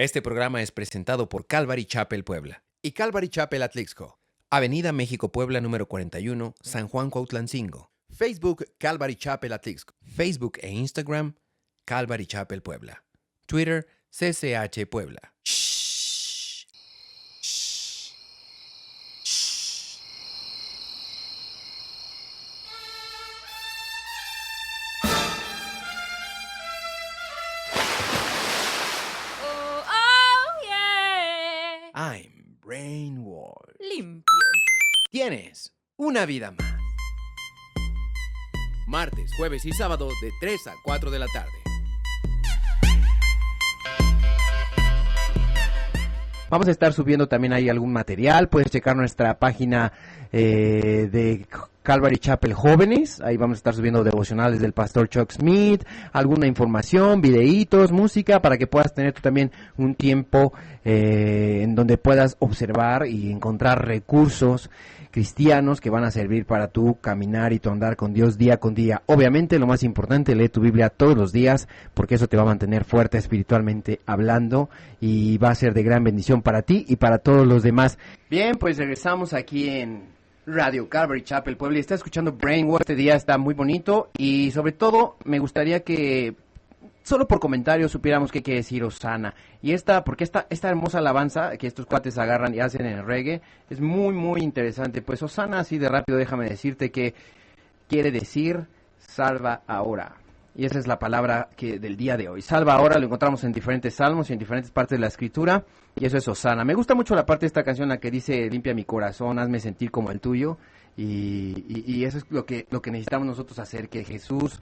Este programa es presentado por Calvary Chapel Puebla y Calvary Chapel Atlixco, Avenida México Puebla número 41, San Juan Cuautlancingo. Facebook Calvary Chapel Atlixco, Facebook e Instagram Calvary Chapel Puebla, Twitter CCH Puebla. Shh. Shh. Shh. I'm Brainwall. Limpio. Tienes una vida más. Martes, jueves y sábado de 3 a 4 de la tarde. Vamos a estar subiendo también ahí algún material. Puedes checar nuestra página de Calvary Chapel Jóvenes. Ahí vamos a estar subiendo devocionales del pastor Chuck Smith, alguna información, videitos, música, para que puedas tener tú también un tiempo en donde puedas observar y encontrar recursos cristianos que van a servir para tu caminar y tu andar con Dios día con día. Obviamente, lo más importante, lee tu Biblia todos los días, porque eso te va a mantener fuerte espiritualmente hablando y va a ser de gran bendición para ti y para todos los demás. Bien, pues regresamos aquí en Radio Calvary Chapel Puebla y está escuchando Brainwall. Este día está muy bonito y sobre todo me gustaría que solo por comentarios supiéramos qué quiere decir Osana. Y porque esta hermosa alabanza que estos cuates agarran y hacen en el reggae es muy, muy interesante. Pues Osana, así de rápido, déjame decirte que quiere decir salva ahora. Y esa es la palabra del día de hoy. Salva ahora lo encontramos en diferentes salmos y en diferentes partes de la escritura. Y eso es Osana. Me gusta mucho la parte de esta canción, la que dice, limpia mi corazón, hazme sentir como el tuyo. Y eso es lo que necesitamos nosotros hacer, que Jesús,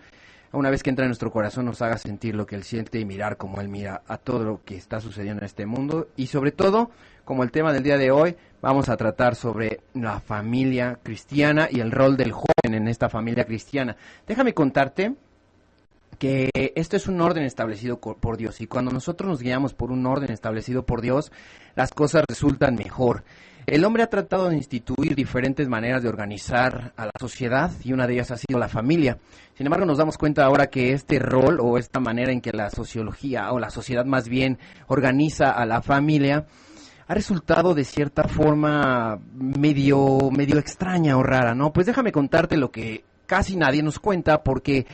una vez que entra en nuestro corazón, nos haga sentir lo que Él siente y mirar como Él mira a todo lo que está sucediendo en este mundo. Y sobre todo, como el tema del día de hoy, vamos a tratar sobre la familia cristiana y el rol del joven en esta familia cristiana. Déjame contarte que esto es un orden establecido por Dios, y cuando nosotros nos guiamos por un orden establecido por Dios, las cosas resultan mejor. El hombre ha tratado de instituir diferentes maneras de organizar a la sociedad, y una de ellas ha sido la familia. Sin embargo, nos damos cuenta ahora que este rol, o esta manera en que la sociología, o la sociedad más bien, organiza a la familia, ha resultado de cierta forma medio extraña o rara, ¿no? Pues déjame contarte lo que casi nadie nos cuenta, porque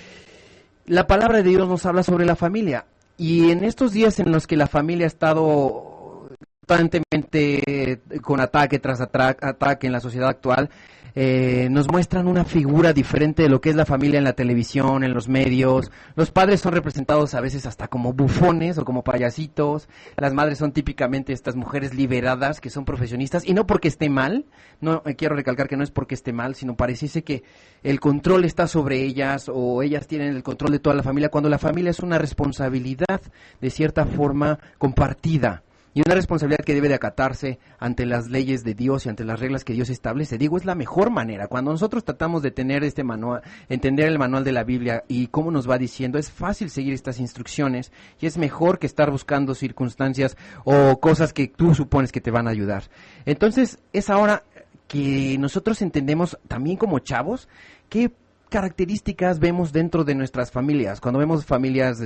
la palabra de Dios nos habla sobre la familia, y en estos días en los que la familia ha estado constantemente con ataque tras ataque en la sociedad actual, nos muestran una figura diferente de lo que es la familia en la televisión, en los medios. Los padres son representados a veces hasta como bufones o como payasitos. Las madres son típicamente estas mujeres liberadas que son profesionistas, y no porque esté mal, no quiero recalcar que no es porque esté mal, sino pareciese que el control está sobre ellas, o ellas tienen el control de toda la familia, cuando la familia es una responsabilidad de cierta forma compartida. Y una responsabilidad que debe de acatarse ante las leyes de Dios y ante las reglas que Dios establece. Digo, es la mejor manera. Cuando nosotros tratamos de tener este manual, entender el manual de la Biblia y cómo nos va diciendo, es fácil seguir estas instrucciones, y es mejor que estar buscando circunstancias o cosas que tú supones que te van a ayudar. Entonces, es ahora que nosotros entendemos también como chavos qué características vemos dentro de nuestras familias. Cuando vemos familias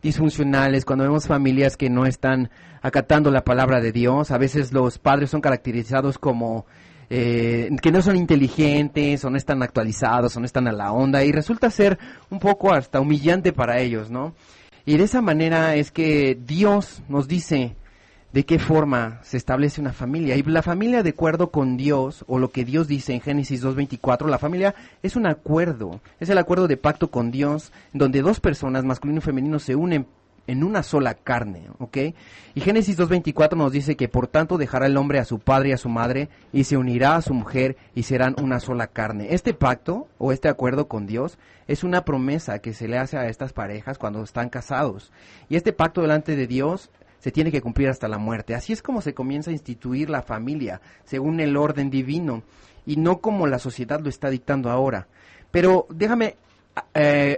disfuncionales, cuando vemos familias que no están acatando la palabra de Dios, a veces los padres son caracterizados como que no son inteligentes, o no están actualizados, o no están a la onda, y resulta ser un poco hasta humillante para ellos, ¿no? Y de esa manera es que Dios nos dice de qué forma se establece una familia. Y la familia, de acuerdo con Dios, o lo que Dios dice en Génesis 2:24, la familia es un acuerdo, es el acuerdo de pacto con Dios, donde dos personas, masculino y femenino, se unen en una sola carne, ¿ok? Y Génesis 2:24 nos dice que por tanto dejará el hombre a su padre y a su madre, y se unirá a su mujer, y serán una sola carne. Este pacto, o este acuerdo con Dios, es una promesa que se le hace a estas parejas cuando están casados. Y este pacto delante de Dios se tiene que cumplir hasta la muerte. Así es como se comienza a instituir la familia, según el orden divino, y no como la sociedad lo está dictando ahora. Pero déjame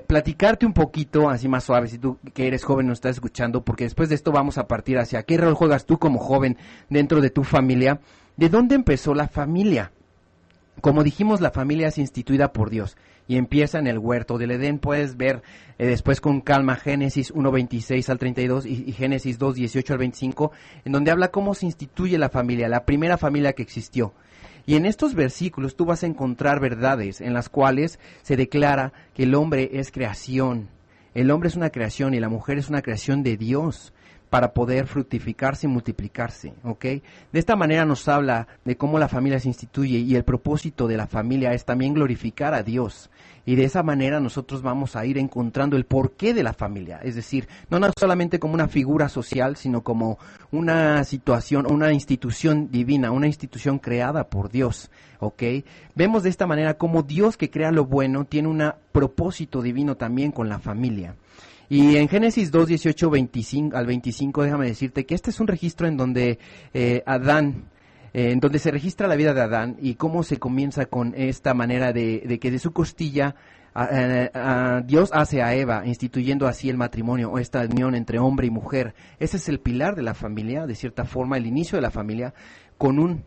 platicarte un poquito, así más suave, si tú que eres joven nos estás escuchando, porque después de esto vamos a partir hacia qué rol juegas tú como joven dentro de tu familia. ¿De dónde empezó la familia? Como dijimos, la familia es instituida por Dios y empieza en el huerto del Edén. Puedes ver después con calma Génesis 1:26 al 32 y Génesis 2:18 al 25, en donde habla cómo se instituye la familia, la primera familia que existió. Y en estos versículos tú vas a encontrar verdades en las cuales se declara que el hombre es creación. El hombre es una creación y la mujer es una creación de Dios para poder fructificarse y multiplicarse, ¿ok? De esta manera nos habla de cómo la familia se instituye y el propósito de la familia es también glorificar a Dios. Y de esa manera nosotros vamos a ir encontrando el porqué de la familia, es decir, no solamente como una figura social, sino como una situación, una institución divina, una institución creada por Dios, ¿ok? Vemos de esta manera cómo Dios que crea lo bueno tiene un propósito divino también con la familia. Y en Génesis 2:18 al 25, déjame decirte que este es un registro en donde en donde se registra la vida de Adán y cómo se comienza con esta manera de que de su costilla Dios hace a Eva, instituyendo así el matrimonio o esta unión entre hombre y mujer. Ese es el pilar de la familia, de cierta forma, el inicio de la familia con un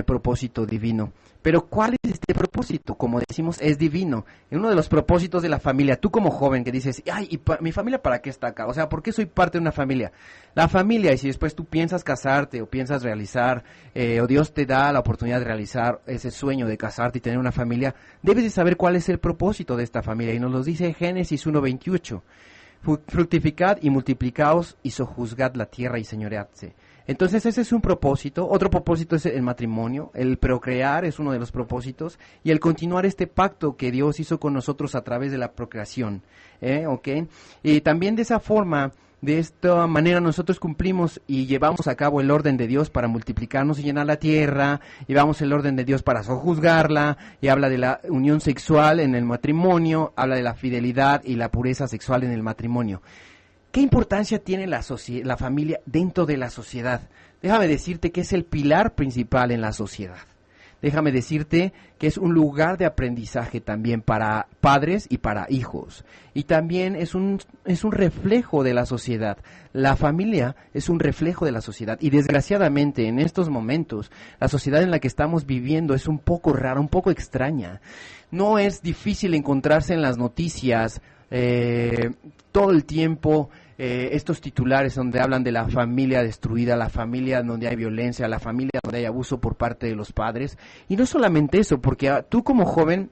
propósito divino. Pero ¿cuál es este propósito? Como decimos, es divino. Uno de los propósitos de la familia, tú como joven que dices, ay, ¿y mi familia para qué está acá? O sea, ¿por qué soy parte de una familia? La familia, y si después tú piensas casarte o piensas realizar, o Dios te da la oportunidad de realizar ese sueño de casarte y tener una familia, debes de saber cuál es el propósito de esta familia. Y nos lo dice Génesis 1:28. Fructificad y multiplicaos y sojuzgad la tierra y señoreadse. Entonces ese es un propósito. Otro propósito es el matrimonio, el procrear es uno de los propósitos y el continuar este pacto que Dios hizo con nosotros a través de la procreación, ¿ok? Y también de esa forma, de esta manera nosotros cumplimos y llevamos a cabo el orden de Dios para multiplicarnos y llenar la tierra, llevamos el orden de Dios para sojuzgarla, y habla de la unión sexual en el matrimonio, habla de la fidelidad y la pureza sexual en el matrimonio. ¿Qué importancia tiene la familia dentro de la sociedad? Déjame decirte que es el pilar principal en la sociedad. Déjame decirte que es un lugar de aprendizaje también para padres y para hijos. Y también es un reflejo de la sociedad. La familia es un reflejo de la sociedad. Y desgraciadamente en estos momentos, la sociedad en la que estamos viviendo es un poco rara, un poco extraña. No es difícil encontrarse en las noticias todo el tiempo estos titulares donde hablan de la familia destruida, la familia donde hay violencia, la familia donde hay abuso por parte de los padres. Y no solamente eso, porque tú como joven,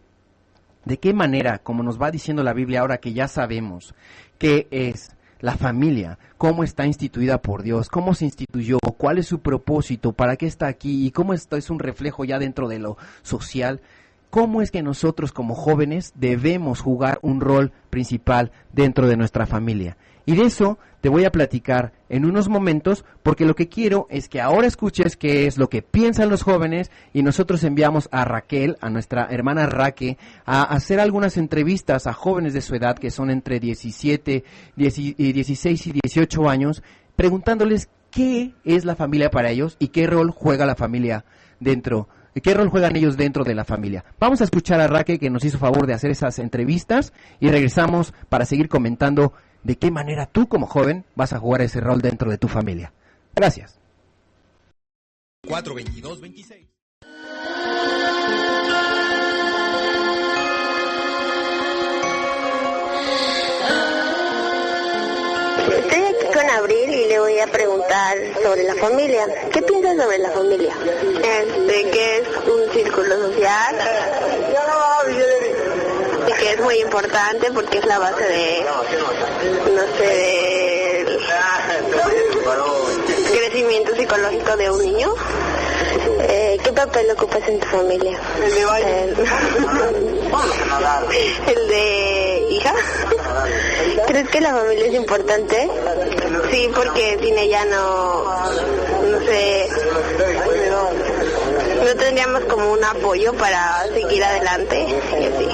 ¿de qué manera, como nos va diciendo la Biblia ahora que ya sabemos qué es la familia, cómo está instituida por Dios, cómo se instituyó, cuál es su propósito, para qué está aquí y cómo esto es un reflejo ya dentro de lo social? ¿Cómo es que nosotros como jóvenes debemos jugar un rol principal dentro de nuestra familia? Y de eso te voy a platicar en unos momentos, porque lo que quiero es que ahora escuches qué es lo que piensan los jóvenes, y nosotros enviamos a Raquel, a nuestra hermana Raque, a hacer algunas entrevistas a jóvenes de su edad, que son entre 16 y 18 años, preguntándoles qué es la familia para ellos y qué rol juega la familia dentro. ¿Qué rol juegan ellos dentro de la familia? Vamos a escuchar a Raque, que nos hizo favor de hacer esas entrevistas, y regresamos para seguir comentando de qué manera tú como joven vas a jugar ese rol dentro de tu familia. Gracias. 422-26. Estoy aquí con Abril y le voy a preguntar sobre la familia. ¿Qué piensas sobre la familia? Que es un círculo social, y que es muy importante porque es la base de, del crecimiento psicológico de un niño. ¿Qué papel ocupas en tu familia? El de hija. ¿Crees que la familia es importante? Sí, porque sin ella no tendríamos como un apoyo para seguir adelante y así.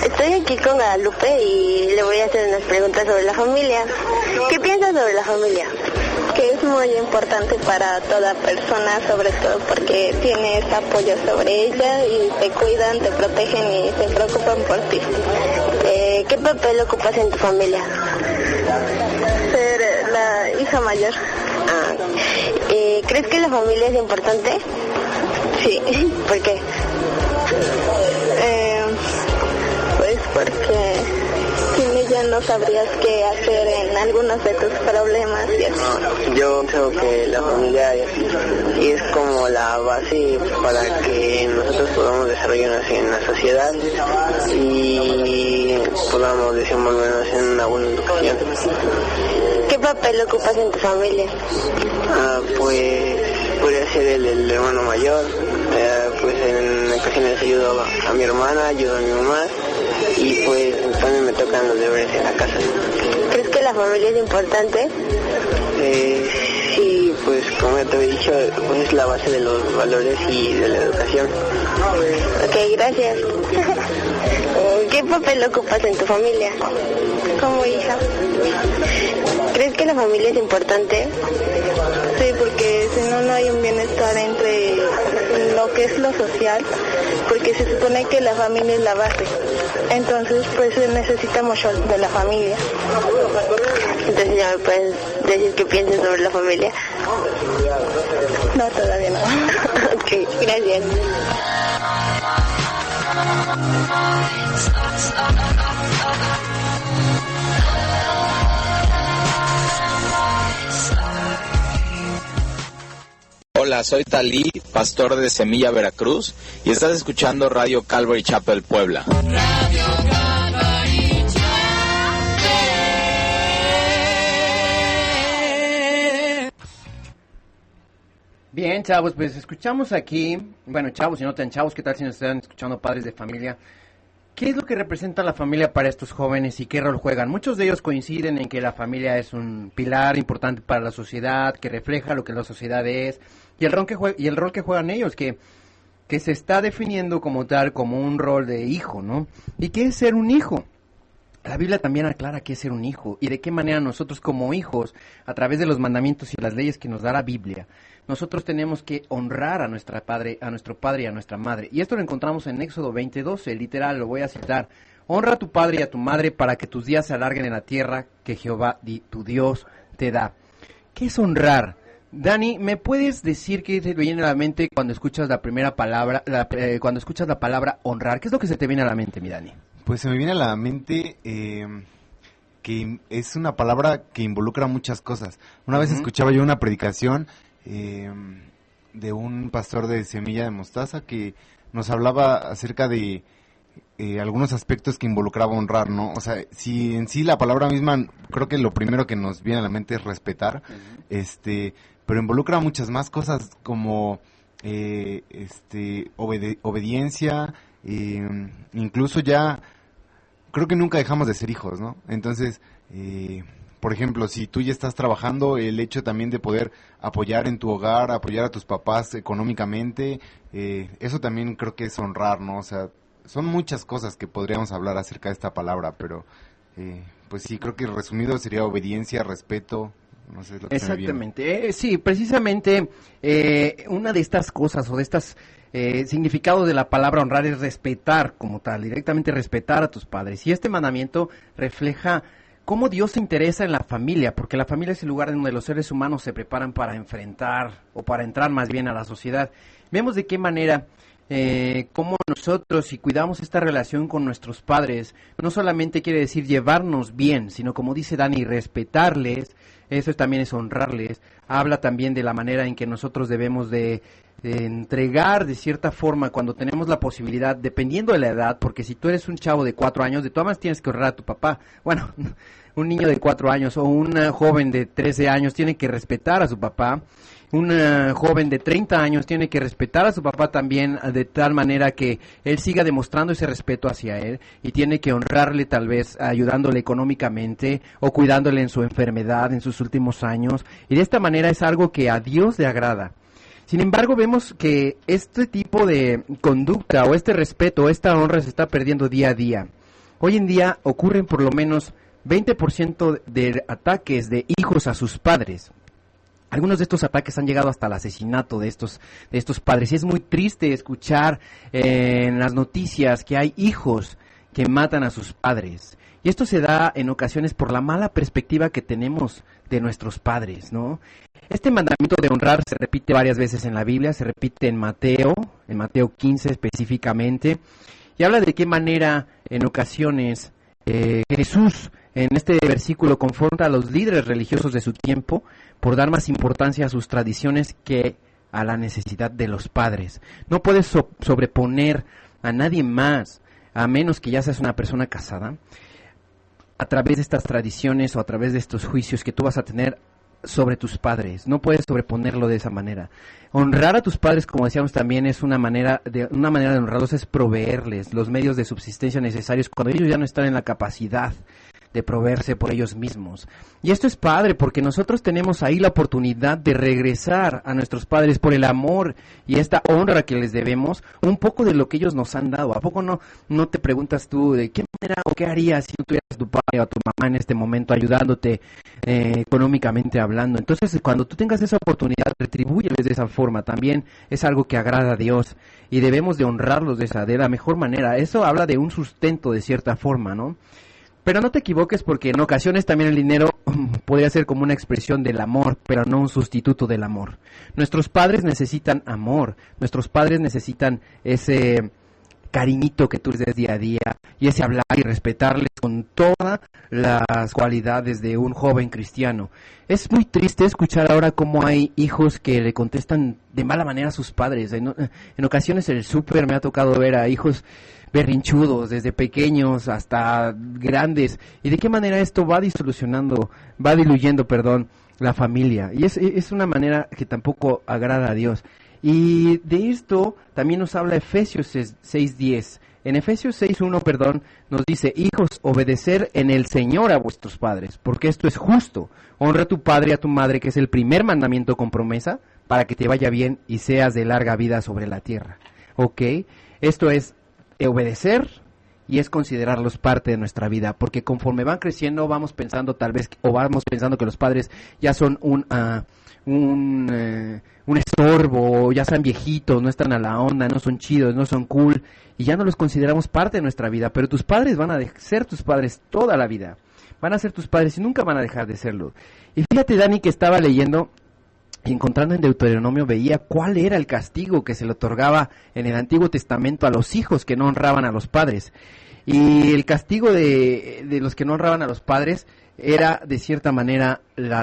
Estoy aquí con Guadalupe y le voy a hacer unas preguntas sobre la familia. ¿Qué piensas sobre la familia? Que es muy importante para toda persona, sobre todo porque tienes apoyo sobre ella y te cuidan, te protegen y se preocupan por ti. ¿Qué papel ocupas en tu familia? Ser la hija mayor. ¿Crees que la familia es importante? Sí. ¿Por qué? Pues porque sin ella no sabrías qué hacer en algunos de tus problemas y así. Yo creo que la familia es como la base para que nosotros podamos desarrollarnos en la sociedad y podamos desenvolvernos en una buena educación. ¿Qué papel ocupas en tu familia? Pues podría ser el hermano mayor, pues en ocasiones ayudo a mi hermana, ayudo a mi mamá y pues también me tocan los deberes en la casa. ¿Crees que la familia es importante? Sí, pues como ya te he dicho, pues es la base de los valores y de la educación. Ok, gracias. ¿Qué papel ocupas en tu familia? Como hija. ¿Crees que la familia es importante? Sí, porque si no, no hay un bienestar entre lo que es lo social, porque se supone que la familia es la base. Entonces, pues se necesita mucho de la familia. Entonces, ¿ya me puedes decir qué piensas sobre la familia? No, todavía no. Ok, gracias. Hola, soy Talí, pastor de Semilla, Veracruz, y estás escuchando Radio Calvary Chapel, Puebla. Bien, chavos, pues escuchamos aquí, bueno, chavos y no tan chavos, ¿qué tal si nos están escuchando padres de familia? ¿Qué es lo que representa la familia para estos jóvenes y qué rol juegan? Muchos de ellos coinciden en que la familia es un pilar importante para la sociedad, que refleja lo que la sociedad es, y el rol que juegan ellos, que se está definiendo como tal, como un rol de hijo, ¿no? ¿Y qué es ser un hijo? La Biblia también aclara qué es ser un hijo y de qué manera nosotros como hijos, a través de los mandamientos y las leyes que nos da la Biblia, nosotros tenemos que honrar a nuestro padre y a nuestra madre. Y esto lo encontramos en Éxodo 20:12, literal, lo voy a citar. Honra a tu padre y a tu madre para que tus días se alarguen en la tierra que Jehová tu Dios te da. ¿Qué es honrar? Dani, ¿me puedes decir qué te viene a la mente cuando escuchas la primera palabra, cuando escuchas la palabra honrar? ¿Qué es lo que se te viene a la mente, mi Dani? Pues se me viene a la mente que es una palabra que involucra muchas cosas. Una vez escuchaba yo una predicación de un pastor de Semilla de Mostaza que nos hablaba acerca de algunos aspectos que involucraba honrar, ¿no? O sea, si en sí la palabra misma, creo que lo primero que nos viene a la mente es respetar, pero involucra muchas más cosas como obediencia, incluso ya creo que nunca dejamos de ser hijos, ¿no? Entonces, por ejemplo, si tú ya estás trabajando, el hecho también de poder apoyar en tu hogar, apoyar a tus papás económicamente, eso también creo que es honrar, ¿no? O sea, son muchas cosas que podríamos hablar acerca de esta palabra, pero pues sí, creo que resumido sería obediencia, respeto, no sé, lo que exactamente, sí, precisamente una de estas cosas o de estas significados de la palabra honrar es respetar como tal, directamente respetar a tus padres. Y este mandamiento refleja cómo Dios se interesa en la familia, porque la familia es el lugar en donde los seres humanos se preparan para enfrentar o para entrar más bien a la sociedad. Vemos de qué manera cómo nosotros, si cuidamos esta relación con nuestros padres, no solamente quiere decir llevarnos bien, sino como dice Dani, respetarles, eso también es honrarles. Habla también de la manera en que nosotros debemos de entregar de cierta forma cuando tenemos la posibilidad, dependiendo de la edad, porque si tú eres un chavo de 4 años, de todas maneras tienes que honrar a tu papá. Bueno, un niño de 4 años o una joven de 13 años tiene que respetar a su papá. Una joven de 30 años tiene que respetar a su papá también, de tal manera que él siga demostrando ese respeto hacia él, y tiene que honrarle tal vez ayudándole económicamente o cuidándole en su enfermedad en sus últimos años, y de esta manera es algo que a Dios le agrada. Sin embargo, vemos que este tipo de conducta o este respeto, esta honra se está perdiendo día a día. Hoy en día ocurren por lo menos 20% de ataques de hijos a sus padres. Algunos de estos ataques han llegado hasta el asesinato de estos padres. Y es muy triste escuchar en las noticias que hay hijos que matan a sus padres. Y esto se da en ocasiones por la mala perspectiva que tenemos de nuestros padres, ¿no? Este mandamiento de honrar se repite varias veces en la Biblia, se repite en Mateo 15 específicamente, y habla de qué manera en ocasiones Jesús en este versículo confronta a los líderes religiosos de su tiempo por dar más importancia a sus tradiciones que a la necesidad de los padres. No puedes sobreponer a nadie más, a menos que ya seas una persona casada, a través de estas tradiciones o a través de estos juicios que tú vas a tener sobre tus padres. No puedes sobreponerlo de esa manera. Honrar a tus padres, como decíamos también, es una manera de honrarlos, es proveerles los medios de subsistencia necesarios cuando ellos ya no están en la capacidad de proveerse por ellos mismos. Y esto es padre porque nosotros tenemos ahí la oportunidad de regresar a nuestros padres por el amor y esta honra que les debemos, un poco de lo que ellos nos han dado. ¿A poco no te preguntas tú de qué manera o qué harías si no tuvieras a tu padre o a tu mamá en este momento ayudándote económicamente hablando? Entonces, cuando tú tengas esa oportunidad, retribúyeles de esa forma. También es algo que agrada a Dios y debemos de honrarlos de la mejor manera. Eso habla de un sustento de cierta forma, ¿no? Pero no te equivoques porque en ocasiones también el dinero podría ser como una expresión del amor, pero no un sustituto del amor. Nuestros padres necesitan amor, nuestros padres necesitan ese cariñito que tú les des día a día y ese hablar y respetarles con todas las cualidades de un joven cristiano. Es muy triste escuchar ahora cómo hay hijos que le contestan de mala manera a sus padres. En ocasiones en el súper me ha tocado ver a hijos berrinchudos, desde pequeños hasta grandes, y de qué manera esto va diluyendo, la familia, y es una manera que tampoco agrada a Dios. Y de esto también nos habla Efesios 6:10. En Efesios 6:1, nos dice: hijos, obedecer en el Señor a vuestros padres, porque esto es justo. Honra a tu padre y a tu madre, que es el primer mandamiento con promesa, para que te vaya bien y seas de larga vida sobre la tierra. ¿Ok? Esto es obedecer y es considerarlos parte de nuestra vida, porque conforme van creciendo vamos pensando que los padres ya son un estorbo, ya sean viejitos, no están a la onda, no son chidos, no son cool, y ya no los consideramos parte de nuestra vida. Pero tus padres van a ser tus padres toda la vida, van a ser tus padres y nunca van a dejar de serlo. Y fíjate, Dani, que estaba leyendo y encontrando en Deuteronomio veía cuál era el castigo que se le otorgaba en el Antiguo Testamento a los hijos que no honraban a los padres. Y el castigo de los que no honraban a los padres era, de cierta manera, el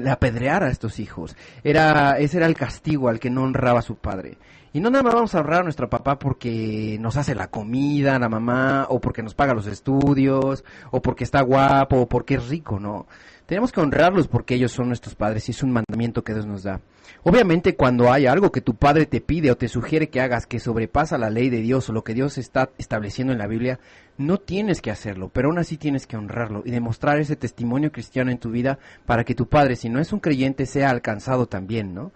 apedrear a estos hijos. Ese era el castigo al que no honraba a su padre. Y no nada más vamos a honrar a nuestro papá porque nos hace la comida, la mamá, o porque nos paga los estudios, o porque está guapo, o porque es rico, no. Tenemos que honrarlos porque ellos son nuestros padres y es un mandamiento que Dios nos da. Obviamente, cuando hay algo que tu padre te pide o te sugiere que hagas que sobrepasa la ley de Dios o lo que Dios está estableciendo en la Biblia, no tienes que hacerlo, pero aún así tienes que honrarlo y demostrar ese testimonio cristiano en tu vida para que tu padre, si no es un creyente, sea alcanzado también, ¿no?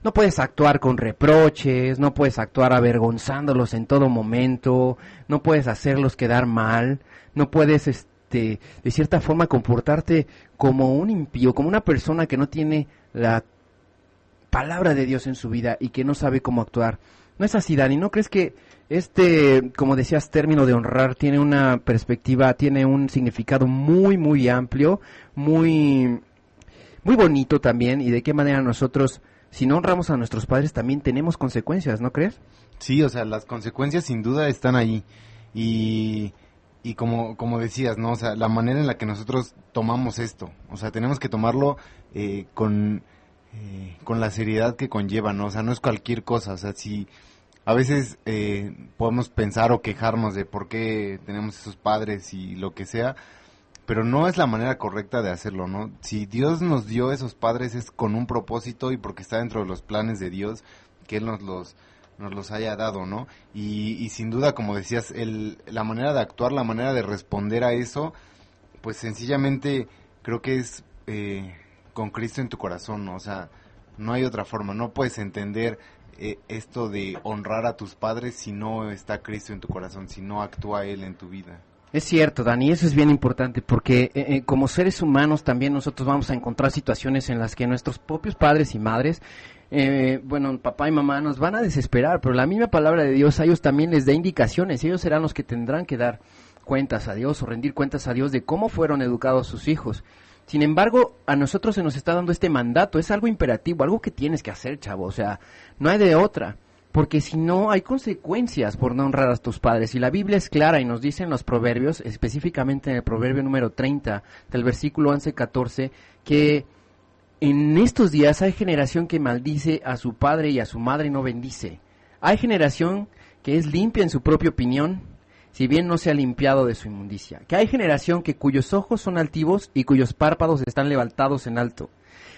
No puedes actuar con reproches, no puedes actuar avergonzándolos en todo momento, no puedes hacerlos quedar mal, no puedes de cierta forma comportarte como un impío, como una persona que no tiene la palabra de Dios en su vida y que no sabe cómo actuar. No es así, Dani. ¿No crees que como decías, término de honrar tiene una perspectiva, tiene un significado muy, muy amplio, muy, muy bonito también? Y de qué manera nosotros, si no honramos a nuestros padres, también tenemos consecuencias, ¿no crees? Sí, o sea, las consecuencias sin duda están ahí. Y como decías, ¿no? O sea, la manera en la que nosotros tomamos esto, o sea, tenemos que tomarlo con la seriedad que conlleva, ¿no? O sea, no es cualquier cosa. O sea, si a veces podemos pensar o quejarnos de por qué tenemos esos padres y lo que sea, pero no es la manera correcta de hacerlo, ¿no? Si Dios nos dio esos padres es con un propósito y porque está dentro de los planes de Dios que Él nos los haya dado, ¿no? Y sin duda, como decías, la manera de actuar, la manera de responder a eso, pues sencillamente creo que es con Cristo en tu corazón, ¿no? O sea, no hay otra forma, no puedes entender esto de honrar a tus padres si no está Cristo en tu corazón, si no actúa Él en tu vida. Es cierto, Dani, eso es bien importante porque como seres humanos también nosotros vamos a encontrar situaciones en las que nuestros propios padres y madres, papá y mamá nos van a desesperar, pero la misma palabra de Dios a ellos también les da indicaciones, ellos serán los que tendrán que dar cuentas a Dios o rendir cuentas a Dios de cómo fueron educados sus hijos. Sin embargo, a nosotros se nos está dando este mandato, es algo imperativo, algo que tienes que hacer, chavo, o sea, no hay de otra, porque si no hay consecuencias por no honrar a tus padres. Y la Biblia es clara y nos dice en los proverbios, específicamente en el proverbio número 30, del versículo 11-14, que en estos días hay generación que maldice a su padre y a su madre y no bendice. Hay generación que es limpia en su propia opinión, si bien no se ha limpiado de su inmundicia. Que hay generación cuyos ojos son altivos y cuyos párpados están levantados en alto.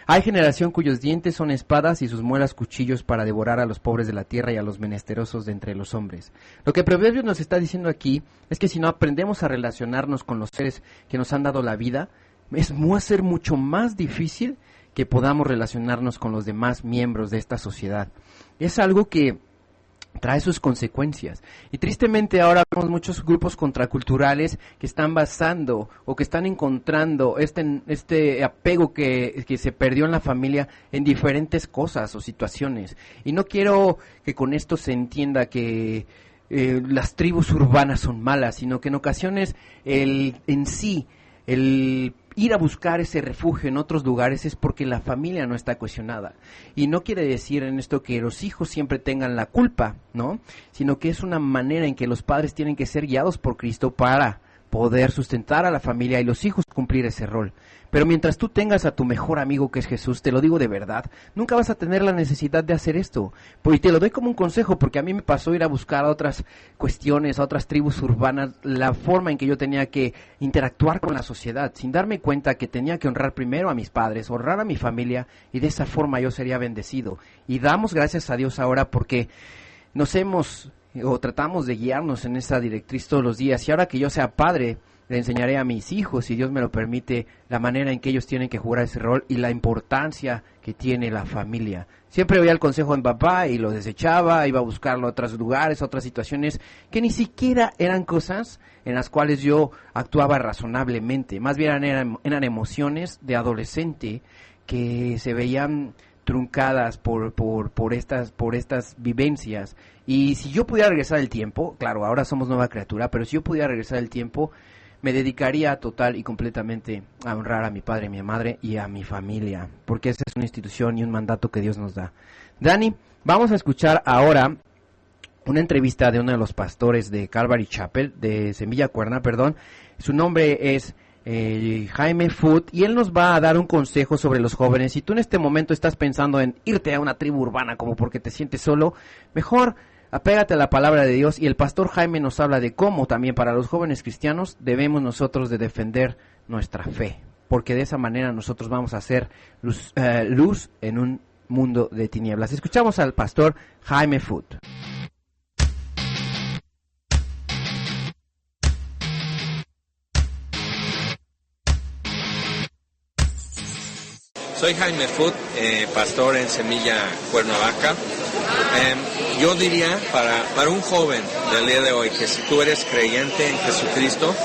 Hay generación cuyos dientes son espadas y sus muelas cuchillos para devorar a los pobres de la tierra y a los menesterosos de entre los hombres. Lo que Proverbios nos está diciendo aquí es que si no aprendemos a relacionarnos con los seres que nos han dado la vida, va a ser mucho más difícil que podamos relacionarnos con los demás miembros de esta sociedad. Es algo que trae sus consecuencias. Y tristemente ahora vemos muchos grupos contraculturales que están basando o que están encontrando este apego que se perdió en la familia en diferentes cosas o situaciones. Y no quiero que con esto se entienda que las tribus urbanas son malas, sino que en ocasiones el ir a buscar ese refugio en otros lugares es porque la familia no está cohesionada. Y no quiere decir en esto que los hijos siempre tengan la culpa, ¿no? Sino que es una manera en que los padres tienen que ser guiados por Cristo para poder sustentar a la familia y los hijos cumplir ese rol. Pero mientras tú tengas a tu mejor amigo que es Jesús, te lo digo de verdad, nunca vas a tener la necesidad de hacer esto. Y te lo doy como un consejo, porque a mí me pasó ir a buscar a otras cuestiones, a otras tribus urbanas, la forma en que yo tenía que interactuar con la sociedad, sin darme cuenta que tenía que honrar primero a mis padres, honrar a mi familia, y de esa forma yo sería bendecido. Y damos gracias a Dios ahora porque tratamos de guiarnos en esa directriz todos los días. Y ahora que yo sea padre, le enseñaré a mis hijos, si Dios me lo permite, la manera en que ellos tienen que jugar ese rol y la importancia que tiene la familia. Siempre oía el consejo de mi papá y lo desechaba, iba a buscarlo a otros lugares, a otras situaciones que ni siquiera eran cosas en las cuales yo actuaba razonablemente. Más bien eran emociones de adolescente que se veían truncadas por estas vivencias. Y si yo pudiera regresar el tiempo, claro, ahora somos nueva criatura, pero si yo pudiera regresar el tiempo, me dedicaría total y completamente a honrar a mi padre, a mi madre y a mi familia, porque esa es una institución y un mandato que Dios nos da. Dani, vamos a escuchar ahora una entrevista de uno de los pastores de Calvary Chapel, de Semilla Cuerna, perdón. Su nombre es Jaime Foot, y él nos va a dar un consejo sobre los jóvenes. Si tú en este momento estás pensando en irte a una tribu urbana como porque te sientes solo, mejor apégate a la palabra de Dios, y el pastor Jaime nos habla de cómo también para los jóvenes cristianos debemos nosotros de defender nuestra fe, porque de esa manera nosotros vamos a hacer luz en un mundo de tinieblas. Escuchamos al pastor Jaime Foot. Soy Jaime Foot, pastor en Semilla Cuernavaca. Yo diría para un joven del día de hoy que si tú eres creyente en Jesucristo,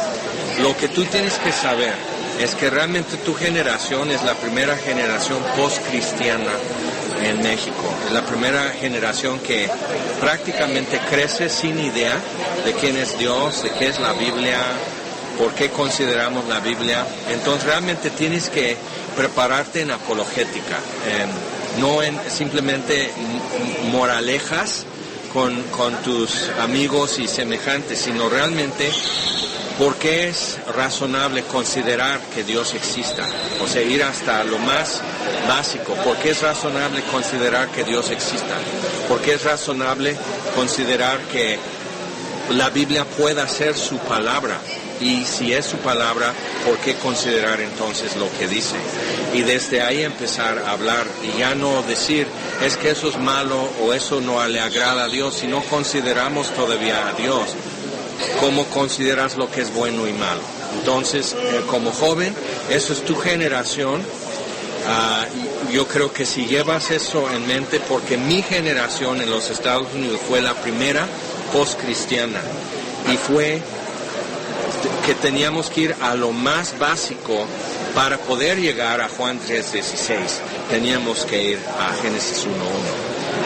lo que tú tienes que saber es que realmente tu generación es la primera generación post-cristiana en México. Es la primera generación que prácticamente crece sin idea de quién es Dios, de qué es la Biblia, por qué consideramos la Biblia. Entonces realmente tienes que prepararte en apologética, no en simplemente moralejas con tus amigos y semejantes, sino realmente por qué es razonable considerar que Dios exista. O sea, ir hasta lo más básico. ¿Por qué es razonable considerar que Dios exista? ¿Por qué es razonable considerar que la Biblia pueda ser su palabra? Y si es su palabra, ¿por qué considerar entonces lo que dice? Y desde ahí empezar a hablar y ya no decir, es que eso es malo o eso no le agrada a Dios, si no consideramos todavía a Dios. ¿Cómo consideras lo que es bueno y malo? Entonces, como joven, eso es tu generación. Yo creo que si llevas eso en mente, porque mi generación en los Estados Unidos fue la primera post-cristiana y fue que teníamos que ir a lo más básico para poder llegar a Juan 3:16. Teníamos que ir a Génesis 1:1.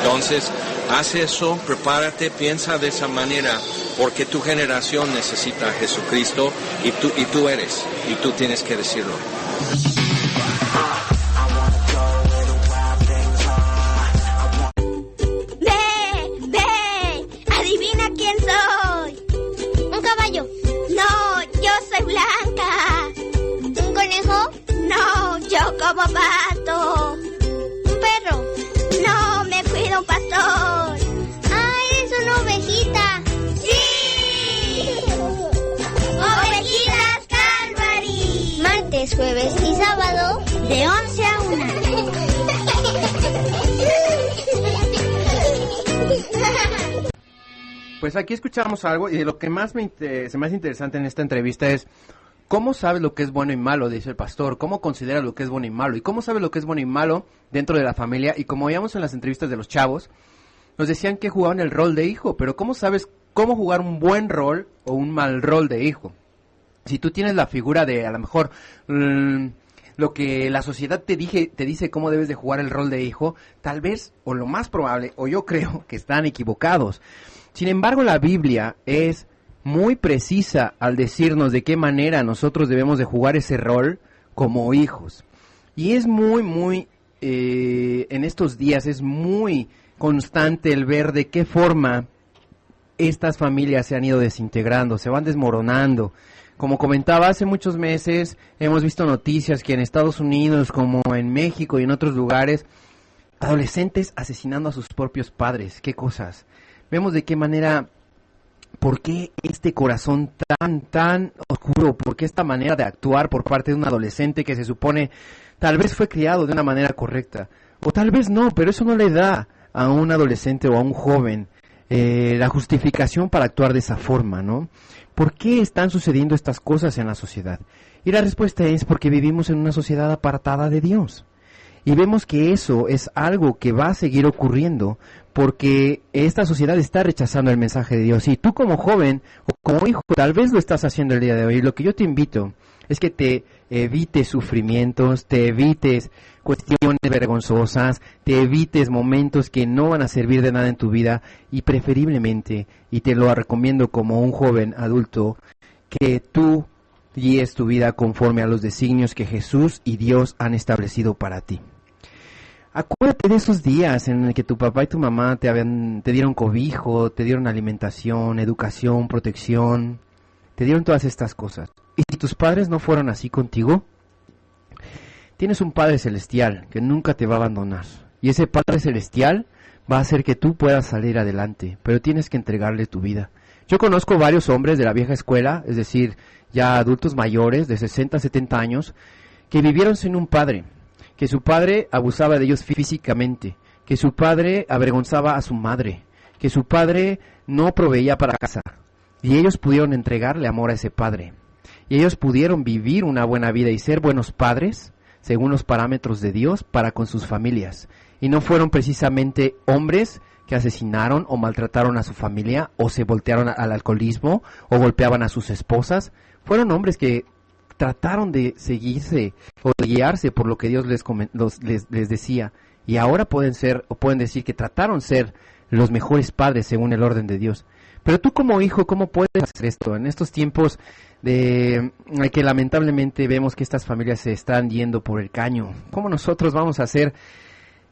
Entonces, haz eso, prepárate, piensa de esa manera, porque tu generación necesita a Jesucristo y tú tienes que decirlo. Como pato. Un perro. No, me cuida un pastor. Ah, eres una ovejita. ¡Sí! Ovejitas Calvary. Martes, jueves y sábado de 11 a 1. Pues aquí escuchamos algo y de lo que más se me hace interesante en esta entrevista es ¿cómo sabes lo que es bueno y malo? Dice el pastor. ¿Cómo consideras lo que es bueno y malo? ¿Y cómo sabes lo que es bueno y malo dentro de la familia? Y como veíamos en las entrevistas de los chavos, nos decían que jugaban el rol de hijo, pero ¿cómo sabes cómo jugar un buen rol o un mal rol de hijo? Si tú tienes la figura de, a lo mejor, lo que la sociedad te dice cómo debes de jugar el rol de hijo, tal vez, o lo más probable, o yo creo que están equivocados. Sin embargo, la Biblia es muy precisa al decirnos de qué manera nosotros debemos de jugar ese rol como hijos. Y es muy, en estos días es muy constante el ver de qué forma estas familias se han ido desintegrando, se van desmoronando. Como comentaba, hace muchos meses hemos visto noticias que en Estados Unidos, como en México y en otros lugares, adolescentes asesinando a sus propios padres. ¿Qué cosas? Vemos de qué manera... ¿Por qué este corazón tan oscuro? ¿Por qué esta manera de actuar por parte de un adolescente que se supone tal vez fue criado de una manera correcta? O tal vez no, pero eso no le da a un adolescente o a un joven la justificación para actuar de esa forma, ¿no? ¿Por qué están sucediendo estas cosas en la sociedad? Y la respuesta es porque vivimos en una sociedad apartada de Dios. Y vemos que eso es algo que va a seguir ocurriendo porque esta sociedad está rechazando el mensaje de Dios. Y tú como joven o como hijo tal vez lo estás haciendo el día de hoy. Lo que yo te invito es que te evites sufrimientos, te evites cuestiones vergonzosas, te evites momentos que no van a servir de nada en tu vida y preferiblemente, y te lo recomiendo como un joven adulto, que tú guíes tu vida conforme a los designios que Jesús y Dios han establecido para ti. Acuérdate de esos días en el que tu papá y tu mamá te dieron cobijo, te dieron alimentación, educación, protección, te dieron todas estas cosas. Y si tus padres no fueron así contigo, tienes un Padre Celestial que nunca te va a abandonar. Y ese Padre Celestial va a hacer que tú puedas salir adelante, pero tienes que entregarle tu vida. Yo conozco varios hombres de la vieja escuela, es decir, ya adultos mayores de 60, 70 años, que vivieron sin un padre, que su padre abusaba de ellos físicamente, que su padre avergonzaba a su madre, que su padre no proveía para casa, y ellos pudieron entregarle amor a ese padre, y ellos pudieron vivir una buena vida y ser buenos padres, según los parámetros de Dios, para con sus familias, y no fueron precisamente hombres que asesinaron o maltrataron a su familia, o se voltearon al alcoholismo, o golpeaban a sus esposas. Fueron hombres que trataron de seguirse o de guiarse por lo que Dios les decía, y ahora pueden decir que trataron ser los mejores padres según el orden de Dios. Pero tú como hijo, ¿cómo puedes hacer esto? En estos tiempos en que lamentablemente vemos que estas familias se están yendo por el caño, ¿cómo nosotros vamos a hacer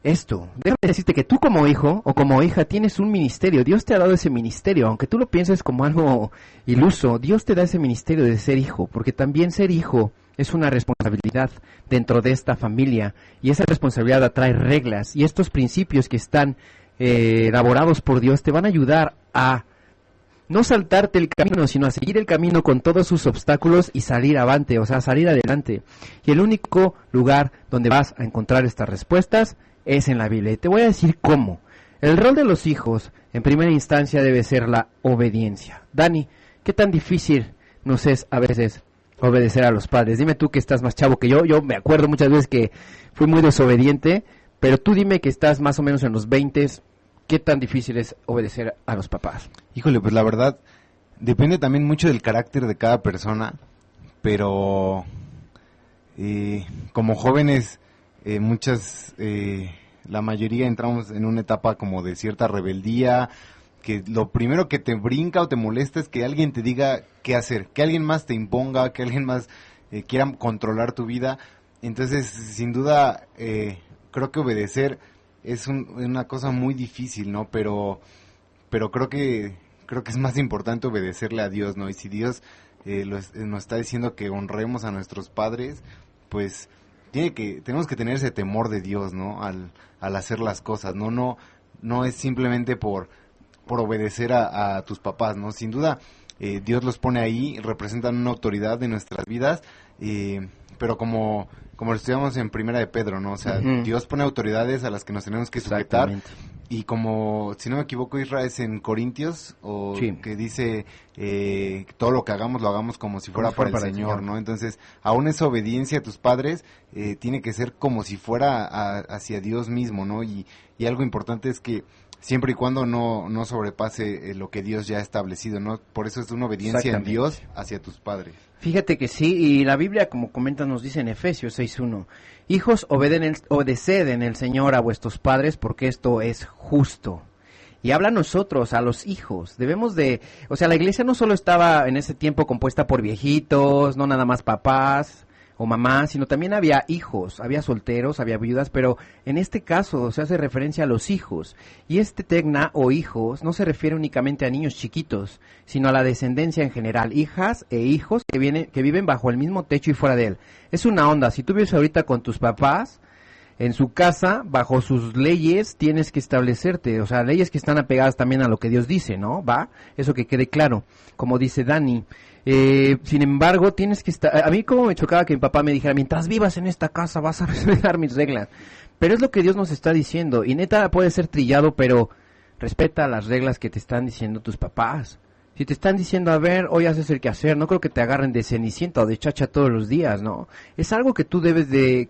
esto? Déjame decirte que tú como hijo o como hija tienes un ministerio. Dios te ha dado ese ministerio, aunque tú lo pienses como algo iluso. Dios te da ese ministerio de ser hijo, porque también ser hijo es una responsabilidad dentro de esta familia, y esa responsabilidad atrae reglas, y estos principios que están elaborados por Dios te van a ayudar a no saltarte el camino, sino a seguir el camino con todos sus obstáculos y salir avante, o sea, salir adelante. Y el único lugar donde vas a encontrar estas respuestas es en la Biblia. Y te voy a decir cómo. El rol de los hijos, en primera instancia, debe ser la obediencia. Dani, ¿qué tan difícil nos es a veces obedecer a los padres? Dime tú que estás más chavo que yo. Yo me acuerdo muchas veces que fui muy desobediente, pero tú dime que estás más o menos en los 20s. ¿Qué tan difícil es obedecer a los papás? Híjole, pues la verdad, depende también mucho del carácter de cada persona, pero como jóvenes, la mayoría entramos en una etapa como de cierta rebeldía, que lo primero que te brinca o te molesta es que alguien te diga qué hacer, que alguien más te imponga, que alguien más quiera controlar tu vida. Entonces, sin duda, creo que obedecer es una cosa muy difícil, ¿no? Pero creo que es más importante obedecerle a Dios, ¿no? Y si Dios nos está diciendo que honremos a nuestros padres, pues tenemos que tener ese temor de Dios, ¿no? Al hacer las cosas, no es simplemente por obedecer a tus papás, ¿no? Sin duda, Dios los pone ahí, representan una autoridad de nuestras vidas, pero como lo estudiamos en Primera de Pedro, ¿no? O sea, Dios pone autoridades a las que nos tenemos que sujetar. Y como, si no me equivoco, Israel, es en Corintios, que dice todo lo que hagamos, lo hagamos como si fuera para el Señor, ¿no? Entonces, aún esa obediencia a tus padres tiene que ser como si fuera hacia Dios mismo, ¿no? Y algo importante es que siempre y cuando no sobrepase lo que Dios ya ha establecido, ¿no? Por eso es una obediencia en Dios hacia tus padres. Fíjate que sí, y la Biblia, como comentas, nos dice en Efesios 6:1, hijos, obedeced en el Señor a vuestros padres, porque esto es justo. Y habla a nosotros, a los hijos, la iglesia no solo estaba en ese tiempo compuesta por viejitos, no nada más papás o mamás, sino también había hijos, había solteros, había viudas, pero en este caso se hace referencia a los hijos. Y este tegna o hijos no se refiere únicamente a niños chiquitos, sino a la descendencia en general, hijas e hijos que viven bajo el mismo techo y fuera de él. Es una onda, si tú vives ahorita con tus papás, en su casa, bajo sus leyes, tienes que establecerte, o sea, leyes que están apegadas también a lo que Dios dice, ¿no? ¿Va? Eso que quede claro, como dice Dani. Sin embargo, tienes que estar... A mí como me chocaba que mi papá me dijera, mientras vivas en esta casa vas a respetar mis reglas. Pero es lo que Dios nos está diciendo, y neta puede ser trillado, pero respeta las reglas que te están diciendo tus papás. Si te están diciendo, a ver, hoy haces el quehacer, no creo que te agarren de cenicienta o de chacha todos los días, ¿no? Es algo que tú debes de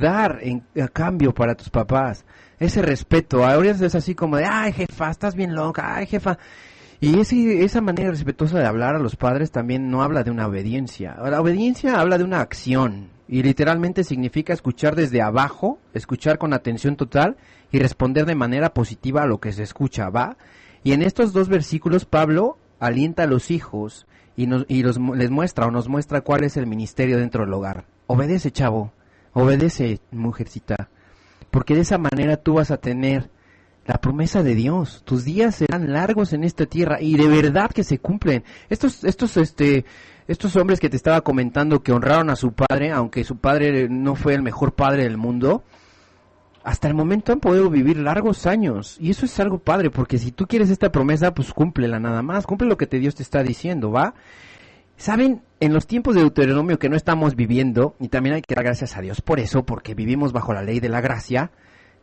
dar a cambio para tus papás, ese respeto. Ahora es así como de, ay jefa, estás bien loca, ay jefa, y esa manera respetuosa de hablar a los padres también no habla de una obediencia. La obediencia habla de una acción, y literalmente significa escuchar desde abajo, escuchar con atención total y responder de manera positiva a lo que se escucha, ¿va? Y en estos dos versículos Pablo alienta a los hijos y nos muestra cuál es el ministerio dentro del hogar. Obedece, chavo, obedece, mujercita, porque de esa manera tú vas a tener la promesa de Dios. Tus días serán largos en esta tierra y de verdad que se cumplen. Estos hombres que te estaba comentando que honraron a su padre, aunque su padre no fue el mejor padre del mundo, hasta el momento han podido vivir largos años, y eso es algo padre, porque si tú quieres esta promesa, pues cúmplela nada más, cumple lo que Dios te está diciendo, ¿va? ¿Saben? En los tiempos de Deuteronomio que no estamos viviendo, y también hay que dar gracias a Dios por eso, porque vivimos bajo la ley de la gracia,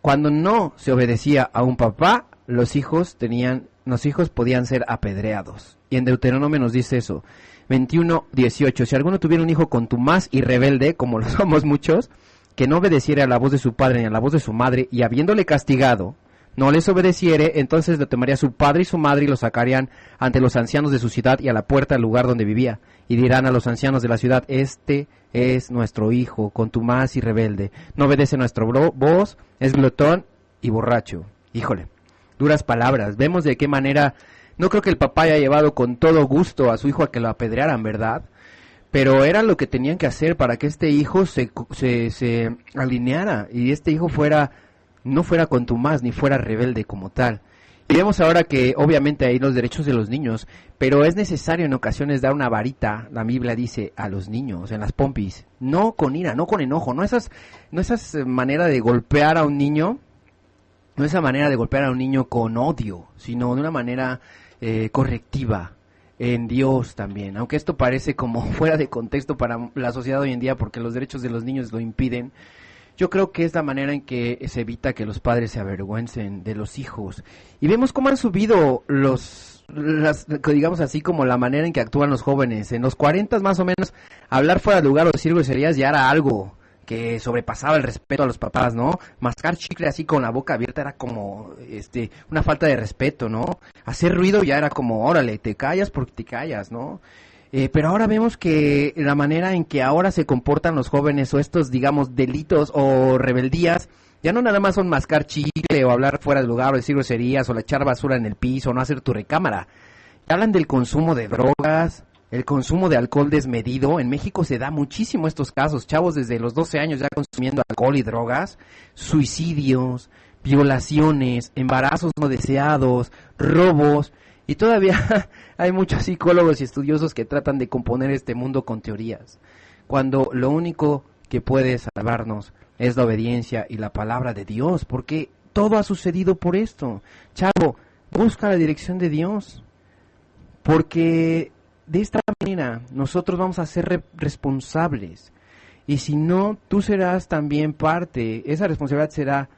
cuando no se obedecía a un papá, los hijos podían ser apedreados. Y en Deuteronomio nos dice eso, 21:18, si alguno tuviera un hijo contumaz y rebelde, como lo somos muchos, que no obedeciere a la voz de su padre ni a la voz de su madre, y habiéndole castigado, no les obedeciere, entonces le tomaría su padre y su madre y lo sacarían ante los ancianos de su ciudad y a la puerta del lugar donde vivía. Y dirán a los ancianos de la ciudad, este es nuestro hijo, contumaz y rebelde. No obedece nuestra voz, es glotón y borracho. Híjole, duras palabras. Vemos de qué manera, no creo que el papá haya llevado con todo gusto a su hijo a que lo apedrearan, ¿verdad? Pero era lo que tenían que hacer para que este hijo se alineara y este hijo no fuera contumaz ni fuera rebelde como tal. Y vemos ahora que obviamente hay los derechos de los niños, pero es necesario en ocasiones dar una varita, la Biblia dice, a los niños, en las pompis, no con ira, no con enojo, no esas manera de golpear a un niño, no esa manera de golpear a un niño con odio, sino de una manera correctiva, en Dios también, aunque esto parece como fuera de contexto para la sociedad hoy en día porque los derechos de los niños lo impiden. Yo creo que es la manera en que se evita que los padres se avergüencen de los hijos. Y vemos cómo han subido digamos así, como la manera en que actúan los jóvenes. En los 40 más o menos, hablar fuera de lugar o decir groserías ya era algo que sobrepasaba el respeto a los papás, ¿no? Mascar chicle así con la boca abierta era como una falta de respeto, ¿no? Hacer ruido ya era como, órale, te callas porque te callas, ¿no? Pero ahora vemos que la manera en que ahora se comportan los jóvenes o estos, digamos, delitos o rebeldías, ya no nada más son mascar chicle irte o hablar fuera del lugar o decir groserías o echar basura en el piso o no hacer tu recámara. Hablan del consumo de drogas, el consumo de alcohol desmedido. En México se da muchísimo estos casos, chavos desde los 12 años ya consumiendo alcohol y drogas, suicidios, violaciones, embarazos no deseados, robos, y todavía hay muchos psicólogos y estudiosos que tratan de componer este mundo con teorías, cuando lo único que puede salvarnos es la obediencia y la palabra de Dios, porque todo ha sucedido por esto. Chavo, busca la dirección de Dios, porque de esta manera nosotros vamos a ser responsables, y si no, tú serás también parte, esa responsabilidad será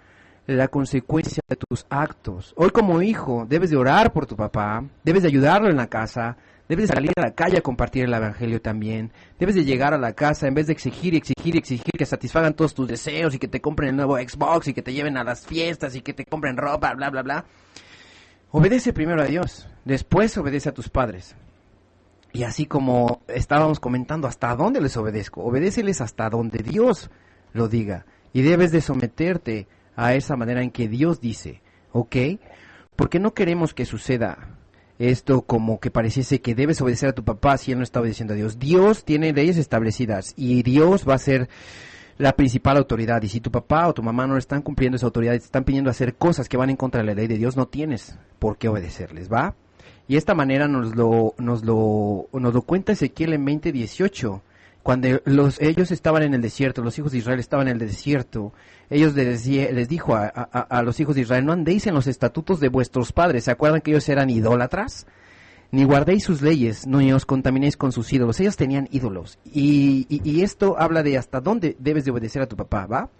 la consecuencia de tus actos. Hoy como hijo debes de orar por tu papá, debes de ayudarlo en la casa, debes de salir a la calle a compartir el evangelio también, debes de llegar a la casa en vez de exigir que satisfagan todos tus deseos y que te compren el nuevo Xbox y que te lleven a las fiestas y que te compren ropa, bla, bla, bla. Obedece primero a Dios, después obedece a tus padres. Y así como estábamos comentando, ¿hasta dónde les obedezco? Obedéceles hasta donde Dios lo diga. Y debes de someterte a esa manera en que Dios dice, ¿ok? Porque no queremos que suceda esto como que pareciese que debes obedecer a tu papá si él no está obedeciendo a Dios. Dios tiene leyes establecidas y Dios va a ser la principal autoridad. Y si tu papá o tu mamá no están cumpliendo esa autoridad y te están pidiendo hacer cosas que van en contra de la ley de Dios, no tienes por qué obedecerles, ¿va? Y de esta manera nos lo cuenta Ezequiel en 20:18. Cuando ellos estaban en el desierto, los hijos de Israel estaban en el desierto, ellos les dijo a los hijos de Israel, no andéis en los estatutos de vuestros padres. ¿Se acuerdan que ellos eran idólatras? Ni guardéis sus leyes, ni os contaminéis con sus ídolos. Ellos tenían ídolos. Y esto habla de hasta dónde debes de obedecer a tu papá, ¿va?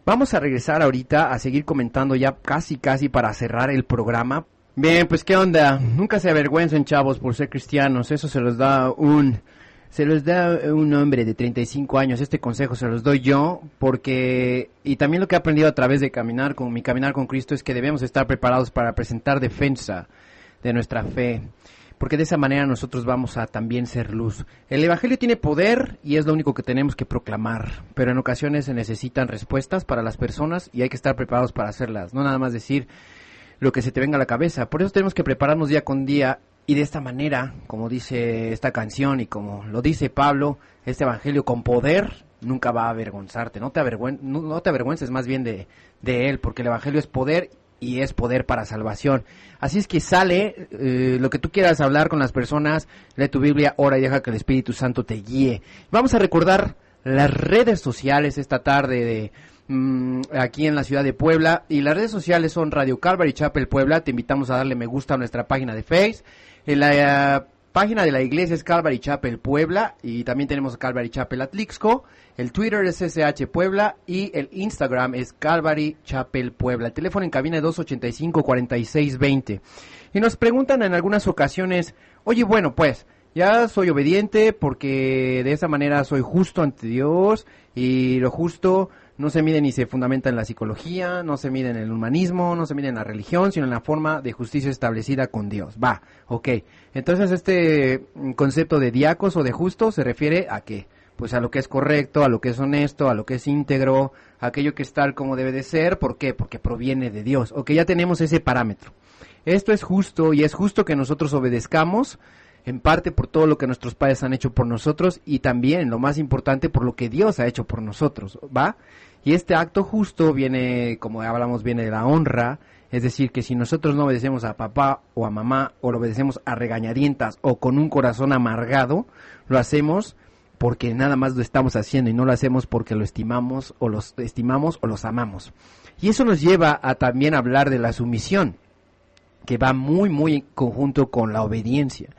Vamos a regresar ahorita a seguir comentando ya casi para cerrar el programa. Bien, pues ¿qué onda? Nunca se avergüencen, chavos, por ser cristianos. Eso se los da un hombre de 35 años. Este consejo se los doy yo, porque, y también lo que he aprendido a través de mi caminar con Cristo, es que debemos estar preparados para presentar defensa de nuestra fe, porque de esa manera nosotros vamos a también ser luz. El evangelio tiene poder y es lo único que tenemos que proclamar, pero en ocasiones se necesitan respuestas para las personas y hay que estar preparados para hacerlas, no nada más decir lo que se te venga a la cabeza. Por eso tenemos que prepararnos día con día. Y de esta manera, como dice esta canción y como lo dice Pablo, este evangelio con poder nunca va a avergonzarte. No te avergüences más bien de él, porque el evangelio es poder y es poder para salvación. Así es que sale lo que tú quieras hablar con las personas, lee tu Biblia, ora y deja que el Espíritu Santo te guíe. Vamos a recordar las redes sociales esta tarde aquí en la ciudad de Puebla, y las redes sociales son Radio Calvary Chapel Puebla. Te invitamos a darle me gusta a nuestra página de Facebook. En la página de la iglesia es Calvary Chapel Puebla, y también tenemos Calvary Chapel Atlixco. El Twitter es SH Puebla y el Instagram es Calvary Chapel Puebla. El teléfono en cabina es 285-4620. Y nos preguntan en algunas ocasiones, oye, bueno, pues ya soy obediente porque de esa manera soy justo ante Dios, y lo justo no se mide ni se fundamenta en la psicología, no se mide en el humanismo, no se mide en la religión, sino en la forma de justicia establecida con Dios. Va, ok. Entonces este concepto de diacos o de justo se refiere a qué? Pues a lo que es correcto, a lo que es honesto, a lo que es íntegro, a aquello que es tal como debe de ser. ¿Por qué? Porque proviene de Dios. Ok, ya tenemos ese parámetro. Esto es justo, y es justo que nosotros obedezcamos, en parte por todo lo que nuestros padres han hecho por nosotros, y también, lo más importante, por lo que Dios ha hecho por nosotros, ¿va? Y este acto justo viene, como hablamos, viene de la honra. Es decir, que si nosotros no obedecemos a papá o a mamá, o lo obedecemos a regañadientas o con un corazón amargado, lo hacemos porque nada más lo estamos haciendo, y no lo hacemos porque lo estimamos o los amamos. Y eso nos lleva a también hablar de la sumisión, que va muy en conjunto con la obediencia.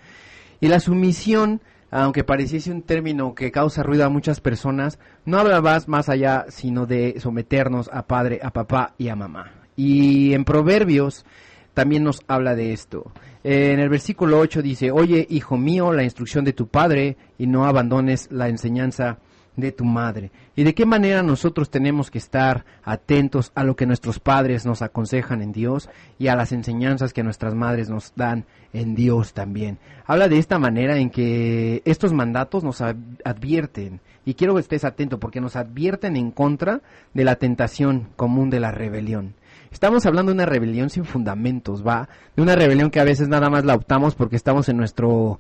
Y la sumisión, aunque pareciese un término que causa ruido a muchas personas, no habla más allá sino de someternos a padre, a papá y a mamá. Y en Proverbios también nos habla de esto. En el versículo 8 dice, oye, hijo mío, la instrucción de tu padre, y no abandones la enseñanza de tu madre. ¿Y de qué manera nosotros tenemos que estar atentos a lo que nuestros padres nos aconsejan en Dios y a las enseñanzas que nuestras madres nos dan en Dios también? Habla de esta manera en que estos mandatos nos advierten, y quiero que estés atento porque nos advierten en contra de la tentación común de la rebelión. Estamos hablando de una rebelión sin fundamentos, ¿va? De una rebelión que a veces nada más la optamos porque estamos en nuestro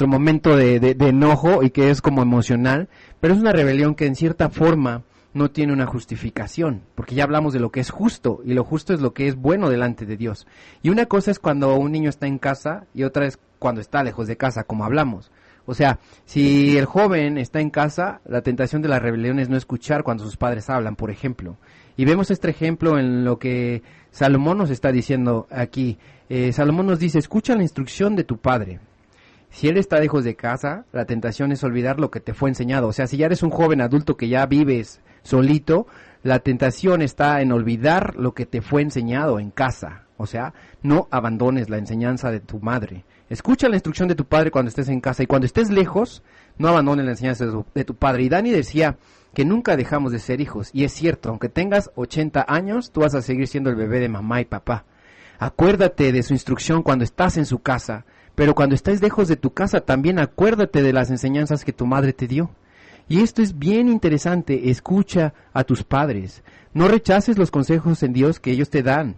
momento de enojo y que es como emocional, pero es una rebelión que en cierta forma no tiene una justificación, porque ya hablamos de lo que es justo, y lo justo es lo que es bueno delante de Dios. Y una cosa es cuando un niño está en casa, y otra es cuando está lejos de casa, como hablamos. O sea, si el joven está en casa, la tentación de la rebelión es no escuchar cuando sus padres hablan, por ejemplo. Y vemos este ejemplo en lo que Salomón nos está diciendo aquí. Salomón nos dice, escucha la instrucción de tu padre. Si él está lejos de casa, la tentación es olvidar lo que te fue enseñado. O sea, si ya eres un joven adulto que ya vives solito, la tentación está en olvidar lo que te fue enseñado en casa. O sea, no abandones la enseñanza de tu madre. Escucha la instrucción de tu padre cuando estés en casa, y cuando estés lejos, no abandones la enseñanza de tu padre. Y Dani decía que nunca dejamos de ser hijos. Y es cierto, aunque tengas 80 años, tú vas a seguir siendo el bebé de mamá y papá. Acuérdate de su instrucción cuando estás en su casa, pero cuando estés lejos de tu casa, también acuérdate de las enseñanzas que tu madre te dio. Y esto es bien interesante, escucha a tus padres. No rechaces los consejos en Dios que ellos te dan.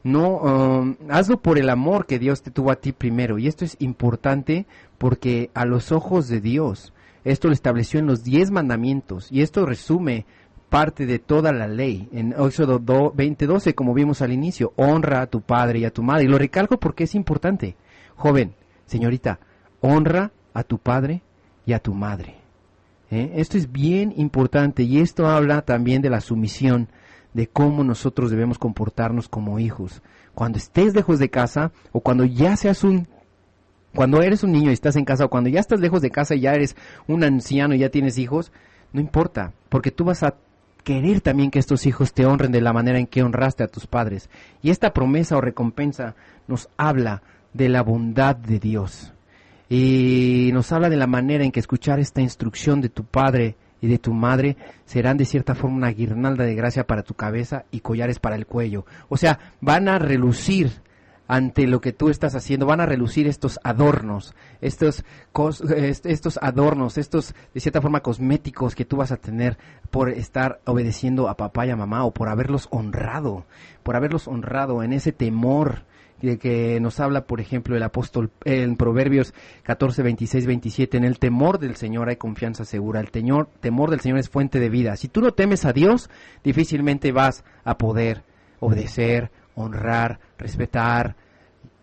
No, hazlo por el amor que Dios te tuvo a ti primero. Y esto es importante porque a los ojos de Dios, esto lo estableció en los 10 mandamientos. Y esto resume parte de toda la ley. En Éxodo 20:12, como vimos al inicio, honra a tu padre y a tu madre. Y lo recalco porque es importante. Joven, señorita, honra a tu padre y a tu madre. Esto es bien importante, y esto habla también de la sumisión, de cómo nosotros debemos comportarnos como hijos. Cuando estés lejos de casa, o cuando ya seas cuando eres un niño y estás en casa, o cuando ya estás lejos de casa y ya eres un anciano y ya tienes hijos, no importa, porque tú vas a querer también que estos hijos te honren de la manera en que honraste a tus padres. Y esta promesa o recompensa nos habla de la bondad de Dios. Y nos habla de la manera en que escuchar esta instrucción de tu padre y de tu madre serán de cierta forma una guirnalda de gracia para tu cabeza y collares para el cuello. O sea, van a relucir ante lo que tú estás haciendo, van a relucir estos adornos, estos adornos, estos de cierta forma cosméticos que tú vas a tener por estar obedeciendo a papá y a mamá, o por haberlos honrado en ese temor de que nos habla, por ejemplo, el apóstol en Proverbios 14, 26, 27, en el temor del Señor hay confianza segura. El temor del Señor es fuente de vida. Si tú no temes a Dios, difícilmente vas a poder obedecer, honrar, respetar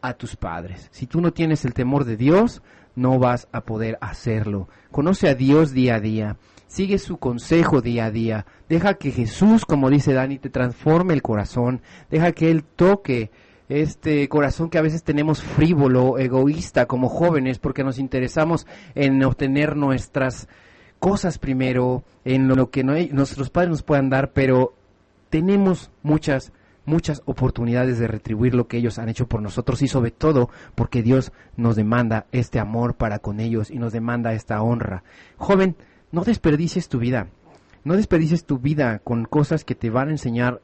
a tus padres. Si tú no tienes el temor de Dios, no vas a poder hacerlo. Conoce a Dios día a día. Sigue su consejo día a día. Deja que Jesús, como dice Dani, te transforme el corazón. Deja que Él toque este corazón que a veces tenemos frívolo, egoísta como jóvenes, porque nos interesamos en obtener nuestras cosas primero, en lo que nuestros padres nos puedan dar, pero tenemos muchas oportunidades de retribuir lo que ellos han hecho por nosotros, y sobre todo porque Dios nos demanda este amor para con ellos y nos demanda esta honra. Joven, no desperdicies tu vida, con cosas que te van a enseñar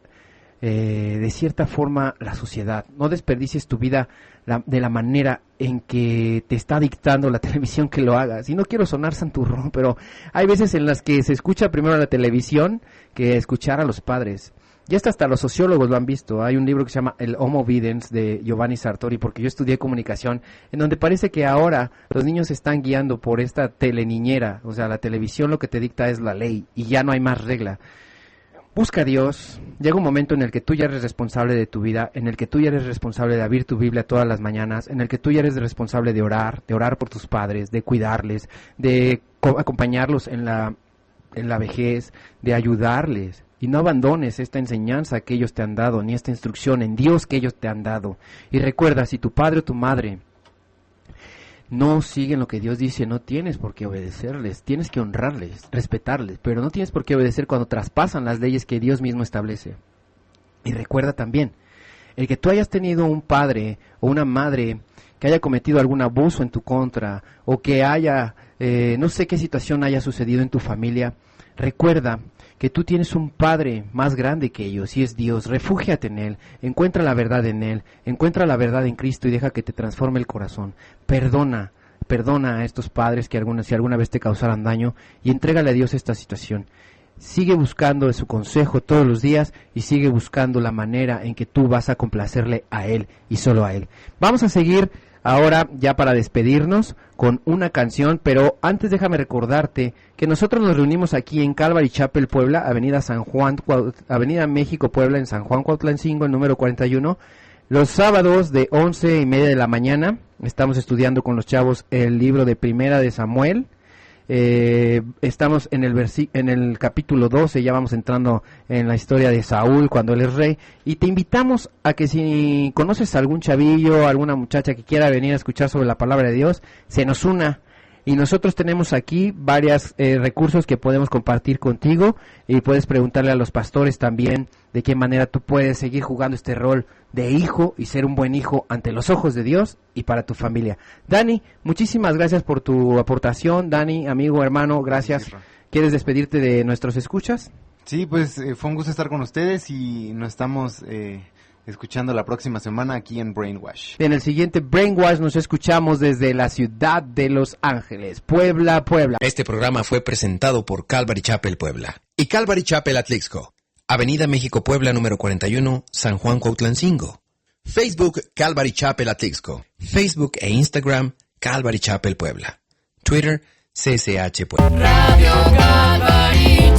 de cierta forma la sociedad. No desperdicies tu vida de la manera en que te está dictando la televisión que lo hagas. Y no quiero sonar santurrón, pero hay veces en las que se escucha primero la televisión que escuchar a los padres. Y hasta los sociólogos lo han visto. Hay un libro que se llama El Homo Videns de Giovanni Sartori, porque yo estudié comunicación, en donde parece que ahora los niños se están guiando por esta teleniñera. O sea, la televisión lo que te dicta es la ley y ya no hay más regla. Busca a Dios. Llega un momento en el que tú ya eres responsable de tu vida, en el que tú ya eres responsable de abrir tu Biblia todas las mañanas, en el que tú ya eres responsable de orar por tus padres, de cuidarles, de acompañarlos en la vejez, de ayudarles. Y no abandones esta enseñanza que ellos te han dado, ni esta instrucción en Dios que ellos te han dado. Y recuerda, si tu padre o tu madre no siguen lo que Dios dice, no tienes por qué obedecerles, tienes que honrarles, respetarles, pero no tienes por qué obedecer cuando traspasan las leyes que Dios mismo establece. Y recuerda también, el que tú hayas tenido un padre o una madre que haya cometido algún abuso en tu contra, o que haya, no sé qué situación haya sucedido en tu familia, recuerda que tú tienes un Padre más grande que ellos, y es Dios. Refúgiate en Él, encuentra la verdad en Él, encuentra la verdad en Cristo y deja que te transforme el corazón. Perdona a estos padres que si alguna vez te causaran daño, y entrégale a Dios esta situación. sigue buscando su consejo todos los días y sigue buscando la manera en que tú vas a complacerle a Él y solo a Él. Vamos a seguir ahora ya para despedirnos con una canción, pero antes déjame recordarte que nosotros nos reunimos aquí en Calvary Chapel Puebla, Avenida México Puebla, en San Juan Cuautlancingo, el número 41, los sábados de 11:30 de la mañana. Estamos estudiando con los chavos el libro de Primera de Samuel. Estamos en el capítulo 12, ya vamos entrando en la historia de Saúl cuando él es rey, y te invitamos a que si conoces a algún chavillo, alguna muchacha que quiera venir a escuchar sobre la palabra de Dios, se nos una. Y nosotros tenemos aquí varios recursos que podemos compartir contigo, y puedes preguntarle a los pastores también de qué manera tú puedes seguir jugando este rol de hijo y ser un buen hijo ante los ojos de Dios y para tu familia. Dani, muchísimas gracias por tu aportación. Dani, amigo, hermano, gracias. ¿Quieres despedirte de nuestros escuchas? Sí, pues fue un gusto estar con ustedes y nos estamos escuchando la próxima semana aquí en Brainwash. En el siguiente Brainwash nos escuchamos desde la ciudad de Los Ángeles, Puebla, Puebla. Este programa fue presentado por Calvary Chapel Puebla y Calvary Chapel Atlixco, Avenida México Puebla número 41, San Juan Cuautlancingo. Facebook Calvary Chapel Atlixco, Facebook e Instagram Calvary Chapel Puebla, Twitter CCH Puebla. Radio Calvary.